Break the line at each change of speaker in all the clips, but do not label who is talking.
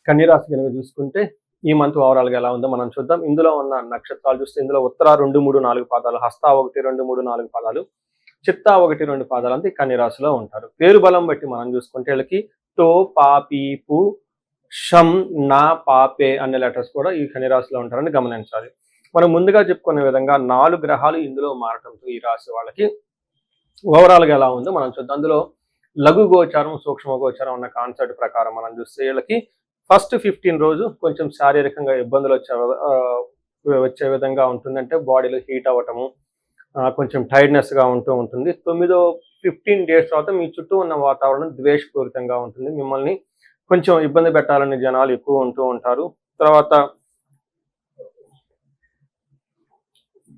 కన్యరాశి కనుక చూసుకుంటే ఈ మంత్ ఓవరాల్గా ఎలా ఉందో మనం చూద్దాం. ఇందులో ఉన్న నక్షత్రాలు చూస్తే ఇందులో ఉత్తర 2, 3, 4 పాదాలు, హస్త 1, 2, 3, 4 పాదాలు, చిత్త 1, 2 పాదాలు అంతా ఈ కన్యరాశిలో ఉంటారు. పేరు బలం బట్టి మనం చూసుకుంటే వీళ్ళకి తో, పా, పీ, పు, షం, నా, పా, పే అనే లెటర్స్ కూడా ఈ కన్యరాశిలో ఉంటారని గమనించాలి. మనం ముందుగా చెప్పుకునే విధంగా 4 గ్రహాలు ఇందులో మారటంతో ఈ రాశి వాళ్ళకి ఓవరాల్గా ఎలా ఉందో మనం చూద్దాం. అందులో లఘు గోచారం, సూక్ష్మ గోచారం ఉన్న కాన్సెప్ట్ ప్రకారం మనం చూస్తే వీళ్ళకి ఫస్ట్ 15 రోజు కొంచెం శారీరకంగా ఇబ్బందులు వచ్చే విధంగా ఉంటుంది. అంటే బాడీలో హీట్ అవ్వటము, కొంచెం టైర్డ్నెస్గా ఉంటుంది. 15 డేస్ తర్వాత మీ చుట్టూ ఉన్న వాతావరణం ద్వేషపూరితంగా ఉంటుంది. మిమ్మల్ని కొంచెం ఇబ్బంది పెట్టాలని జనాలు ఎక్కువ ఉంటారు.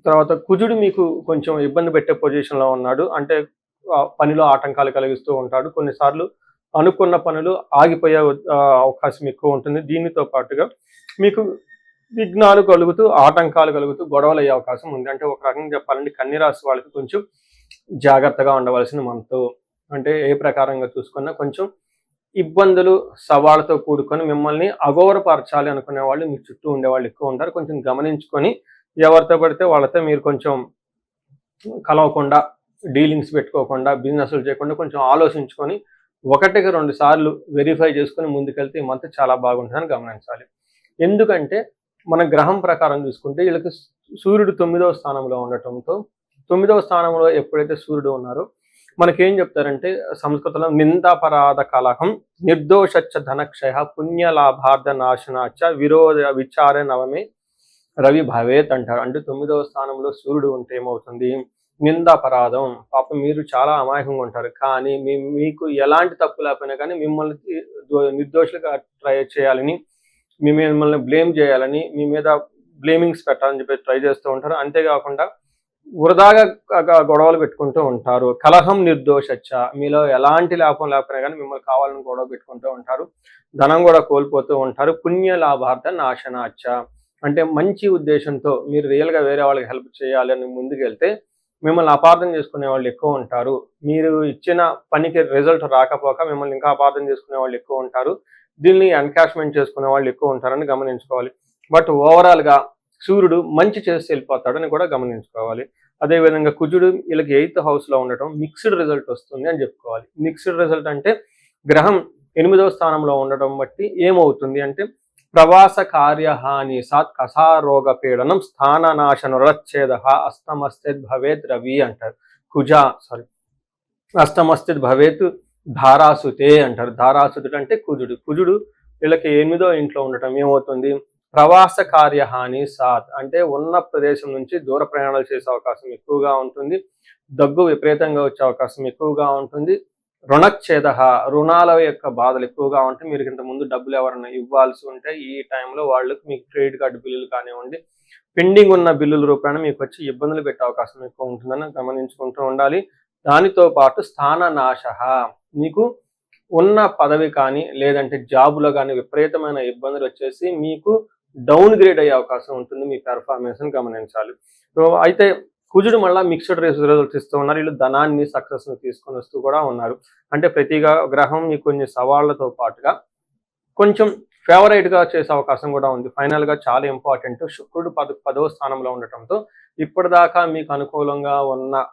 తర్వాత కుజుడు మీకు కొంచెం ఇబ్బంది పెట్టే పొజిషన్లో ఉన్నాడు. అంటే పనిలో ఆటంకాలు కలిగిస్తూ ఉంటాడు. కొన్నిసార్లు అనుకున్న పనులు ఆగిపోయే అవకాశం ఎక్కువ ఉంటుంది. దీనితో పాటుగా మీకు విఘ్నాలు కలుగుతూ, ఆటంకాలు కలుగుతూ గొడవలు అయ్యే అవకాశం ఉంది. అంటే ఒక రకంగా చెప్పాలంటే కన్యరాశి వాళ్ళకి కొంచెం జాగ్రత్తగా ఉండవలసిన మనతో, అంటే ఏ ప్రకారంగా చూసుకున్నా కొంచెం ఇబ్బందులు, సవాళ్ళతో కూడుకొని మిమ్మల్ని అగౌరవపరచాలి అనుకునే వాళ్ళు మీ చుట్టూ ఉండేవాళ్ళు ఎక్కువ ఉంటారు. కొంచెం గమనించుకొని ఎవరితో పడితే వాళ్ళతో మీరు కొంచెం కలవకుండా, డీలింగ్స్ పెట్టుకోకుండా, బిజినెస్లు చేయకుండా కొంచెం ఆలోచించుకొని 1కి 2 సార్లు వెరిఫై చేసుకొని ముందుకెళ్తే ఈ మంత్ చాలా బాగుంటుందని గమనించాలి. ఎందుకంటే మన గ్రహం ప్రకారం చూసుకుంటే వీళ్ళకి సూర్యుడు 9వ స్థానంలో ఉండటంతో, 9వ స్థానంలో ఎప్పుడైతే సూర్యుడు ఉన్నారో మనకేం చెప్తారంటే సంస్కృతంలో నిందాపరాధ కలహం నిర్దోషచ్చ ధనక్షయ పుణ్యలాభార్థ నాశనాచ విరోధ విచార నవమే రవి భవేత్ అంటారు. అంటే 9వ స్థానంలో సూర్యుడు ఉంటే ఏమవుతుంది, నిందాపరాధం, పాపం మీరు చాలా అమాయకంగా ఉంటారు. కానీ మీకు ఎలాంటి తప్పు లేకపోయినా కానీ మిమ్మల్ని నిర్దోషులుగా ట్రై చేయాలని, మిమ్మల్ని బ్లేమ్ చేయాలని, మీ మీద బ్లేమింగ్స్ పెట్టాలని చెప్పి ట్రై చేస్తూ ఉంటారు. అంతేకాకుండా వృధాగా గొడవలు పెట్టుకుంటూ ఉంటారు. కలహం నిర్దోషచ్చ, మీలో ఎలాంటి లాభం లేకపోయినా కానీ మిమ్మల్ని కావాలని గొడవ పెట్టుకుంటూ ఉంటారు. ధనం కూడా కోల్పోతూ ఉంటారు. పుణ్య లాభార్థ నాశనాచ్చ, అంటే మంచి ఉద్దేశంతో మీరు రియల్గా వేరే వాళ్ళకి హెల్ప్ చేయాలి అని ముందుకెళ్తే మిమ్మల్ని అపార్థం చేసుకునే వాళ్ళు ఎక్కువ ఉంటారు. మీరు ఇచ్చిన పనికి రిజల్ట్ రాకపోక మిమ్మల్ని ఇంకా అపార్థం చేసుకునే వాళ్ళు ఎక్కువ ఉంటారు. దీన్ని ఎన్కాష్మెంట్ చేసుకునే వాళ్ళు ఎక్కువ ఉంటారని గమనించుకోవాలి. బట్ ఓవరాల్గా సూర్యుడు మంచి చేసి వెళ్ళిపోతాడని కూడా గమనించుకోవాలి. అదేవిధంగా కుజుడు వీళ్ళకి 8th హౌస్లో ఉండటం మిక్స్డ్ రిజల్ట్ వస్తుంది అని చెప్పుకోవాలి. మిక్స్డ్ రిజల్ట్ అంటే గ్రహం 8వ స్థానంలో ఉండటం బట్టి ఏమవుతుంది అంటే ప్రవాస కార్యహాని సాత్ కసారోగ పీడనం స్థాననాశన రచ్ఛేద అస్తమస్థిత్ భవేత్ రవి అంటారు. అస్తమస్థిత్ భవేత్ ధారాసుతే అంటారు. ధారాసుతుడు అంటే కుజుడు వీళ్ళకి 8వ ఇంట్లో ఉండటం ఏమవుతుంది, ప్రవాస కార్యహాని సాత్, అంటే ఉన్న ప్రదేశం నుంచి దూర ప్రయాణాలు చేసే అవకాశం ఎక్కువగా ఉంటుంది. దగ్గు విపరీతంగా వచ్చే అవకాశం ఎక్కువగా ఉంటుంది. రుణచ్ఛేద, రుణాల యొక్క బాధలు ఎక్కువగా ఉంటాయి. మీరు ఇంతకుముందు డబ్బులు ఎవరైనా ఇవ్వాల్సి ఉంటే ఈ టైంలో వాళ్ళకి మీకు క్రెడిట్ కార్డు బిల్లులు కానివ్వండి, పెండింగ్ ఉన్న బిల్లుల రూపాయన మీకు వచ్చి ఇబ్బందులు పెట్టే అవకాశం ఎక్కువ ఉంటుందని గమనించుకుంటూ ఉండాలి. దానితో పాటు స్థాననాశ, మీకు ఉన్న పదవి కానీ లేదంటే జాబులో కానీ విపరీతమైన ఇబ్బందులు వచ్చేసి మీకు డౌన్ గ్రేడ్ అయ్యే అవకాశం ఉంటుంది. మీ పెర్ఫార్మెన్స్ని గమనించాలి. సో అయితే కుజుడు మళ్ళీ మిక్స్డ్ రిజల్ట్స్ ఇస్తూ ఉన్నారు. వీళ్ళు ధనాన్ని, సక్సెస్ని తీసుకొని వస్తూ కూడా ఉన్నారు. అంటే ప్రతి గ్రహం మీకు కొన్ని సవాళ్లతో పాటుగా కొంచెం ఫేవరైట్గా చేసే అవకాశం కూడా ఉంది. ఫైనల్గా చాలా ఇంపార్టెంట్, శుక్రుడు 10వ స్థానంలో ఉండటంతో ఇప్పటిదాకా మీకు అనుకూలంగా ఉన్న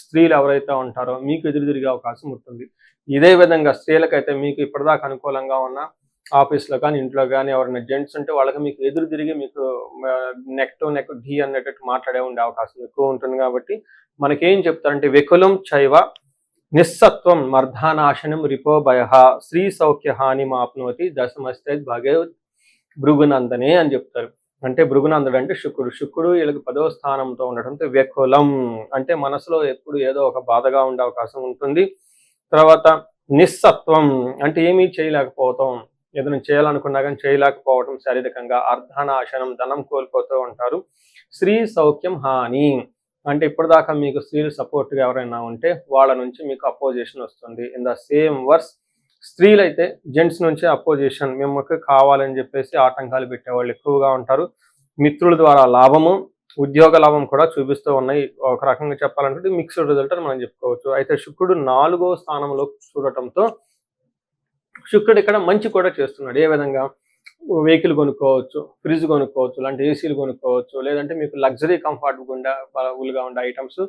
స్త్రీలు ఎవరైతే ఉంటారో మీకు ఎదురు తిరిగే అవకాశం ఉంటుంది. ఇదే విధంగా స్త్రీలకైతే మీకు ఇప్పటిదాకా అనుకూలంగా ఉన్న ఆఫీస్లో కానీ ఇంట్లో కానీ ఎవరైనా జెంట్స్ ఉంటే వాళ్ళకి మీకు ఎదురు తిరిగి మీకు నెక్ టు నెక్ ఢీ అనేటట్టు మాట్లాడే ఉండే అవకాశం ఎక్కువ ఉంటుంది. కాబట్టి మనకేం చెప్తారంటే వెకులం చైవ నిస్సత్వం మర్ధానాశనం రిపో భయ స్త్రీ సౌఖ్య హాని మాప్నోతి దశమస్తే భగవద్ భృగునందనే అని చెప్తారు. అంటే భృగునందుడు అంటే శుక్రుడు వీళ్ళకి 10వ స్థానంతో ఉండటంతో వెకులం అంటే మనసులో ఎప్పుడు ఏదో ఒక బాధగా ఉండే అవకాశం ఉంటుంది. తర్వాత నిస్సత్వం అంటే ఏమీ చేయలేకపోతాం, ఏదైనా చేయాలనుకున్నా కానీ చేయలేకపోవడం, శారీరకంగా అర్ధనాశనం, ధనం కోల్పోతూ ఉంటారు. స్త్రీ సౌఖ్యం హాని అంటే ఇప్పటిదాకా మీకు స్త్రీలు సపోర్ట్గా ఎవరైనా ఉంటే వాళ్ళ నుంచి మీకు అపోజిషన్ వస్తుంది. ఇన్ ద సేమ్ వర్స్ స్త్రీలైతే జెంట్స్ నుంచి అపోజిషన్, మిమ్మల్ని కావాలని చెప్పేసి ఆటంకాలు పెట్టేవాళ్ళు ఎక్కువగా ఉంటారు. మిత్రుల ద్వారా లాభము, ఉద్యోగ లాభం కూడా చూపిస్తూ ఉన్నాయి. ఒక రకంగా చెప్పాలంటే మిక్స్డ్ రిజల్ట్ అని మనం చెప్పుకోవచ్చు. అయితే శుక్రుడు 4వ స్థానంలో చూడటంతో శుక్రుడు ఇక్కడ మంచి కూడా చేస్తున్నాడు. ఏ విధంగా వెహికల్ కొనుక్కోవచ్చు, ఫ్రిడ్జ్ కొనుక్కోవచ్చు, ఇలాంటి ఏసీలు కొనుక్కోవచ్చు. లేదంటే మీకు లగ్జరీ కంఫర్టబుల్‌గా ఉండే ఐటెమ్స్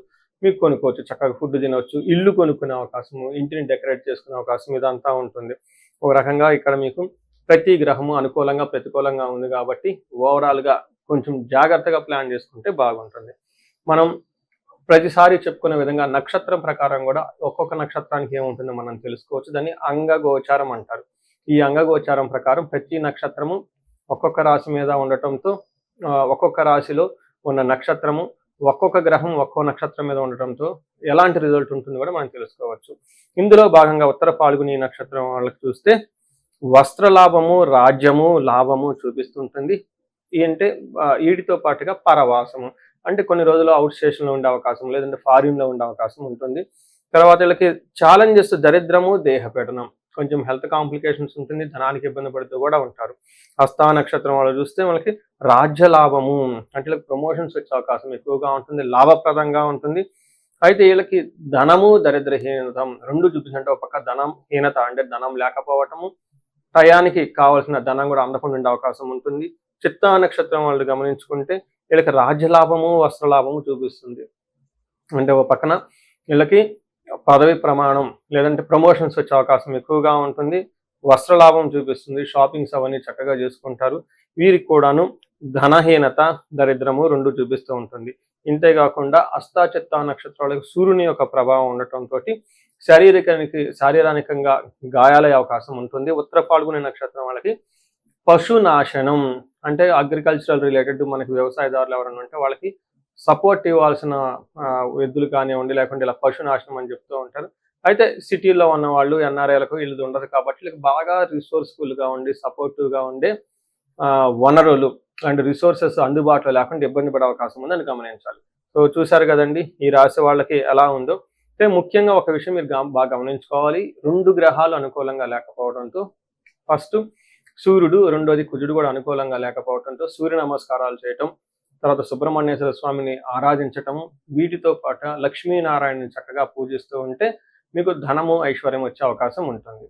మీకు కొనుక్కోవచ్చు. చక్కగా ఫుడ్ తినొచ్చు. ఇల్లు కొనుక్కునే అవకాశము, ఇంటిని డెకరేట్ చేసుకునే అవకాశం ఇదంతా ఉంటుంది. ఒక రకంగా ఇక్కడ మీకు ప్రతి గ్రహము అనుకూలంగా, ప్రతికూలంగా ఉంది కాబట్టి ఓవరాల్‌గా కొంచెం జాగ్రత్తగా ప్లాన్ చేసుకుంటే బాగుంటుంది. మనం ప్రతిసారి చెప్పుకునే విధంగా నక్షత్రం ప్రకారం గూడా ఒక్కొక్క నక్షత్రానికి ఏముంటుందో మనం తెలుసుకోవచ్చు. దాన్ని అంగగోచారం అంటారు. ఈ అంగగోచారం ప్రకారం ప్రతి నక్షత్రము ఒక్కొక్క రాశి మీద ఉండటంతో ఒక్కొక్క రాశిలో ఉన్న నక్షత్రము ఒక్కొక్క గ్రహం ఒక్కో నక్షత్రం మీద ఉండటంతో ఎలాంటి రిజల్ట్ ఉంటుందో కూడా మనం తెలుసుకోవచ్చు. ఇందులో భాగంగా ఉత్తర పాల్గొని నక్షత్రం వాళ్ళకి చూస్తే వస్త్ర లాభము, రాజ్యము, లాభము చూపిస్తుంటుంది. అంటే వీటితో పాటుగా పరవాసము. అంటే కొన్ని రోజులు ఔట్ స్టేషన్‌లో ఉండే అవకాశం, లేదంటే ఫారిన్‌లో ఉండే అవకాశం ఉంటుంది. తర్వాత వీళ్ళకి ఛాలెంజెస్ దరిద్రము, దేహపీడనం. కొంచెం హెల్త్ కాంప్లికేషన్స్ ఉంటుంది. ధనానికి ఇబ్బంది పడుతూ కూడా ఉంటారు. హస్తా నక్షత్రం వాళ్ళు చూస్తే మనకి రాజ్య లాభము అంటే వీళ్ళకి ప్రమోషన్స్ వచ్చే అవకాశం ఎక్కువగా ఉంటుంది. లాభప్రదంగా ఉంటుంది. అయితే వీళ్ళకి ధనము, దరిద్రహీనతం 2 చూపించంటే ఒక పక్క ధనం హీనత అంటే ధనం లేకపోవటము, టయానికి కావాల్సిన ధనం కూడా అందకుండా ఉండే అవకాశం ఉంటుంది. చిత్తా నక్షత్రం వాళ్ళు గమనించుకుంటే వీళ్ళకి రాజ్యలాభము, వస్త్రలాభము చూపిస్తుంది. అంటే ఒక పక్కన వీళ్ళకి పదవి ప్రమాణం లేదంటే ప్రమోషన్స్ వచ్చే అవకాశం ఎక్కువగా ఉంటుంది. వస్త్రలాభం చూపిస్తుంది. షాపింగ్స్ అవన్నీ చక్కగా చేసుకుంటారు. వీరికి కూడాను ధనహీనత, దరిద్రము 2 చూపిస్తూ ఉంటుంది. ఇంతే కాకుండా హస్తా, చిత్తా నక్షత్రాలకు సూర్యుని యొక్క ప్రభావం ఉండటంతోటి శారీరకంగా గాయాలయ్యే అవకాశం ఉంటుంది. ఉత్తర పాల్గొనే నక్షత్రం వాళ్ళకి పశునాశనం అంటే అగ్రికల్చరల్ రిలేటెడ్ మనకి వ్యవసాయదారులు ఎవరైనా ఉంటే వాళ్ళకి సపోర్ట్ ఇవ్వాల్సిన ఎద్దులు కానివ్వండి, లేకుంటే ఇలా పశునాశనం అని చెప్తూ ఉంటారు. అయితే సిటీలో ఉన్న వాళ్ళు ఎన్ఆర్ఐలకు వీళ్ళది ఉండదు కాబట్టి వీళ్ళకి బాగా రిసోర్స్‌ఫుల్‌గా ఉండి, సపోర్టివ్‌గా ఉండే వనరులు అండ్ రిసోర్సెస్ అందుబాటులో లేకుండా ఇబ్బంది పడే అవకాశం ఉందని గమనించాలి. సో చూసారు కదండీ! ఈ రాశి వాళ్ళకి ఎలా ఉందో. అయితే ముఖ్యంగా ఒక విషయం మీరు బాగా గమనించుకోవాలి. 2 గ్రహాలు అనుకూలంగా లేకపోవడంతో ఫస్ట్ సూర్యుడు, రెండోది కుజుడు కూడా అనుకూలంగా లేకపోవడంతో సూర్య నమస్కారాలు చేయటం, తర్వాత సుబ్రహ్మణ్యేశ్వర స్వామిని ఆరాధించటము, వీటితో పాటు లక్ష్మీనారాయణని చక్కగా పూజిస్తూ ఉంటే మీకు ధనము, ఐశ్వర్యం వచ్చే అవకాశం ఉంటుంది.